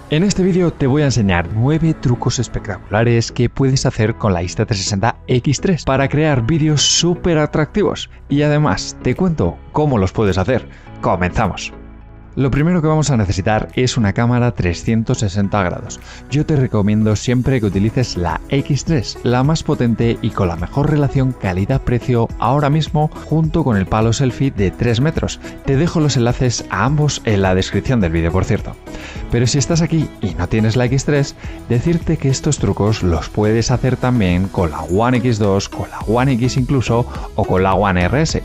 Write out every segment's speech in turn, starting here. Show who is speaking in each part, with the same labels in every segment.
Speaker 1: En este vídeo te voy a enseñar 9 trucos espectaculares que puedes hacer con la Insta360 X3 para crear vídeos súper atractivos y además te cuento cómo los puedes hacer. ¡Comenzamos! Lo primero que vamos a necesitar es una cámara 360 grados. Yo te recomiendo siempre que utilices la X3, la más potente y con la mejor relación calidad-precio ahora mismo, junto con el palo selfie de 3 metros. Te dejo los enlaces a ambos en la descripción del vídeo, por cierto. Pero si estás aquí y no tienes la X3, decirte que estos trucos los puedes hacer también con la One X2, con la One X incluso o con la One RS.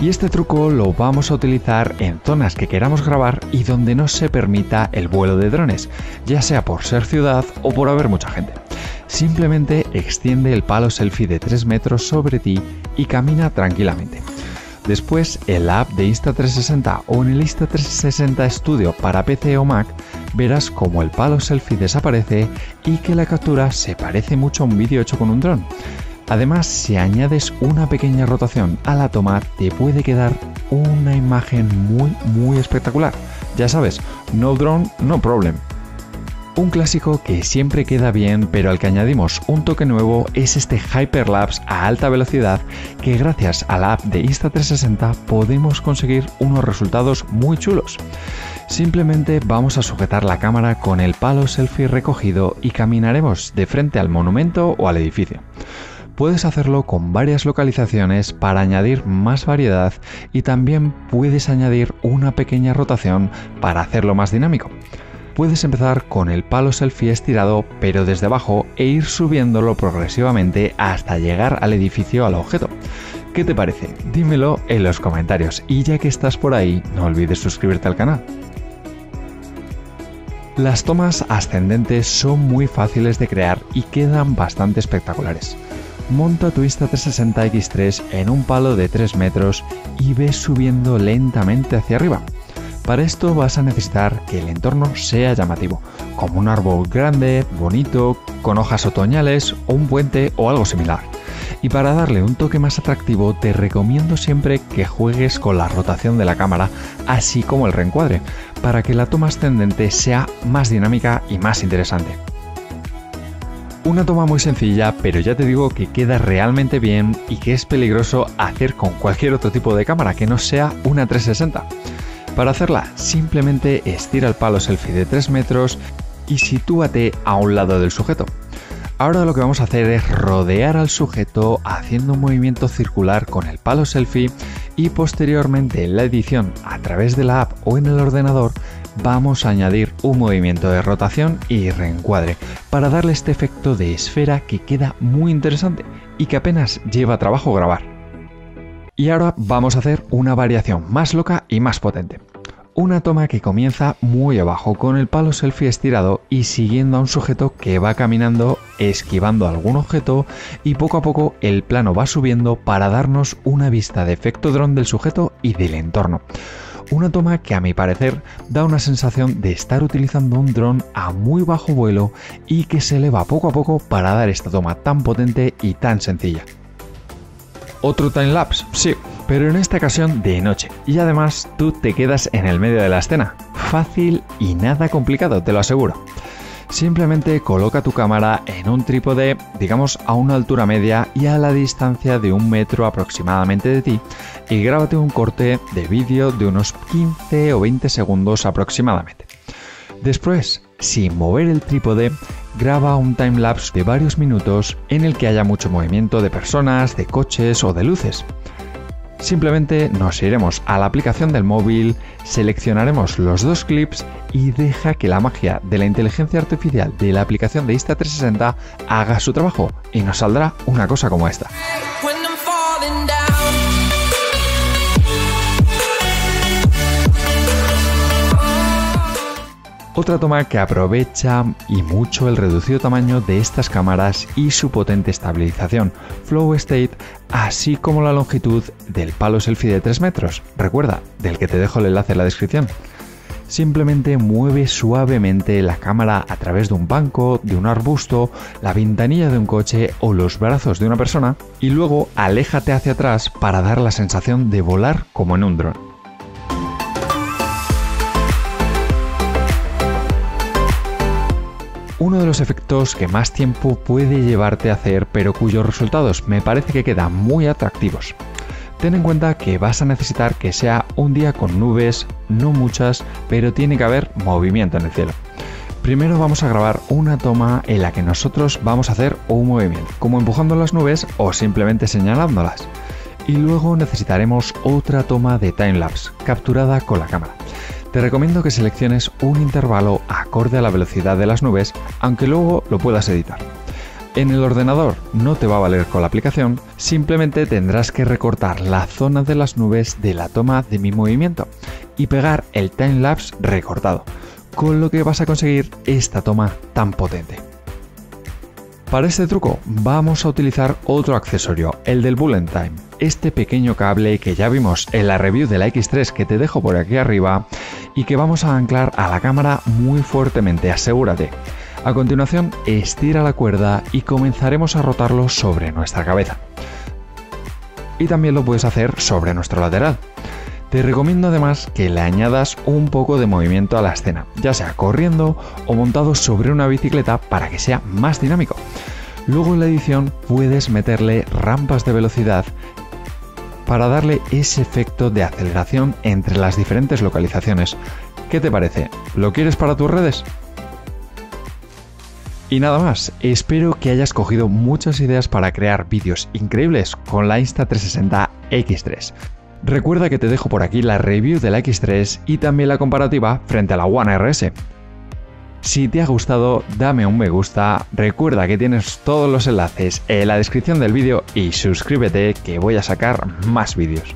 Speaker 1: Y este truco lo vamos a utilizar en zonas que queramos grabar y donde no se permita el vuelo de drones, ya sea por ser ciudad o por haber mucha gente. Simplemente extiende el palo selfie de 3 metros sobre ti y camina tranquilamente. Después, en la app de Insta360 o en el Insta360 Studio para PC o Mac, verás como el palo selfie desaparece y que la captura se parece mucho a un vídeo hecho con un dron. Además, si añades una pequeña rotación a la toma, te puede quedar una imagen muy espectacular. Ya sabes, no drone, no problem. Un clásico que siempre queda bien, pero al que añadimos un toque nuevo, es este Hyperlapse a alta velocidad, que gracias a la app de Insta360 podemos conseguir unos resultados muy chulos. Simplemente vamos a sujetar la cámara con el palo selfie recogido y caminaremos de frente al monumento o al edificio. Puedes hacerlo con varias localizaciones para añadir más variedad y también puedes añadir una pequeña rotación para hacerlo más dinámico. Puedes empezar con el palo selfie estirado pero desde abajo e ir subiéndolo progresivamente hasta llegar al edificio, al objeto. ¿Qué te parece? Dímelo en los comentarios y ya que estás por ahí, no olvides suscribirte al canal. Las tomas ascendentes son muy fáciles de crear y quedan bastante espectaculares. Monta tu Insta360 X3 en un palo de 3 metros y ves subiendo lentamente hacia arriba. Para esto vas a necesitar que el entorno sea llamativo, como un árbol grande, bonito, con hojas otoñales o un puente o algo similar. Y para darle un toque más atractivo te recomiendo siempre que juegues con la rotación de la cámara, así como el reencuadre, para que la toma ascendente sea más dinámica y más interesante. Una toma muy sencilla, pero ya te digo que queda realmente bien y que es peligroso hacer con cualquier otro tipo de cámara que no sea una 360. Para hacerla, simplemente estira el palo selfie de 3 metros y sitúate a un lado del sujeto. Ahora lo que vamos a hacer es rodear al sujeto haciendo un movimiento circular con el palo selfie y posteriormente en la edición a través de la app o en el ordenador vamos a añadir un movimiento de rotación y reencuadre para darle este efecto de esfera que queda muy interesante y que apenas lleva trabajo grabar. Y ahora vamos a hacer una variación más loca y más potente. Una toma que comienza muy abajo con el palo selfie estirado y siguiendo a un sujeto que va caminando, esquivando algún objeto y poco a poco el plano va subiendo para darnos una vista de efecto dron del sujeto y del entorno. Una toma que a mi parecer da una sensación de estar utilizando un dron a muy bajo vuelo y que se eleva poco a poco para dar esta toma tan potente y tan sencilla. Otro timelapse, sí, pero en esta ocasión de noche y además tú te quedas en el medio de la escena. Fácil y nada complicado, te lo aseguro. Simplemente coloca tu cámara en un trípode, digamos a una altura media y a la distancia de 1 metro aproximadamente de ti y grábate un corte de vídeo de unos 15 o 20 segundos aproximadamente. Después, sin mover el trípode, graba un timelapse de varios minutos en el que haya mucho movimiento de personas, de coches o de luces. Simplemente nos iremos a la aplicación del móvil, seleccionaremos los 2 clips y deja que la magia de la inteligencia artificial de la aplicación de Insta360 haga su trabajo y nos saldrá una cosa como esta. Otra toma que aprovecha y mucho el reducido tamaño de estas cámaras y su potente estabilización, flow state, así como la longitud del palo selfie de 3 metros, recuerda, del que te dejo el enlace en la descripción. Simplemente mueve suavemente la cámara a través de un banco, de un arbusto, la ventanilla de un coche o los brazos de una persona y luego aléjate hacia atrás para dar la sensación de volar como en un dron. uno de los efectos que más tiempo puede llevarte a hacer, pero cuyos resultados me parece que quedan muy atractivos. Ten en cuenta que vas a necesitar que sea un día con nubes, no muchas, pero tiene que haber movimiento en el cielo. Primero vamos a grabar una toma en la que nosotros vamos a hacer un movimiento, como empujando las nubes o simplemente señalándolas. Y luego necesitaremos otra toma de timelapse, capturada con la cámara. Te recomiendo que selecciones un intervalo acorde a la velocidad de las nubes, aunque luego lo puedas editar. En el ordenador no te va a valer con la aplicación, simplemente tendrás que recortar la zona de las nubes de la toma de mi movimiento y pegar el timelapse recortado, con lo que vas a conseguir esta toma tan potente. Para este truco vamos a utilizar otro accesorio, el del Bullet Time. Este pequeño cable que ya vimos en la review de la X3 que te dejo por aquí arriba y que vamos a anclar a la cámara muy fuertemente, asegúrate. A continuación, estira la cuerda y comenzaremos a rotarlo sobre nuestra cabeza. Y también lo puedes hacer sobre nuestro lateral. Te recomiendo además que le añadas un poco de movimiento a la escena, ya sea corriendo o montado sobre una bicicleta para que sea más dinámico. Luego en la edición puedes meterle rampas de velocidad para darle ese efecto de aceleración entre las diferentes localizaciones. ¿Qué te parece? ¿Lo quieres para tus redes? Y nada más, espero que hayas cogido muchas ideas para crear vídeos increíbles con la Insta360 X3. Recuerda que te dejo por aquí la review de la X3 y también la comparativa frente a la One RS. Si te ha gustado, dame un me gusta, recuerda que tienes todos los enlaces en la descripción del vídeo y suscríbete que voy a sacar más vídeos.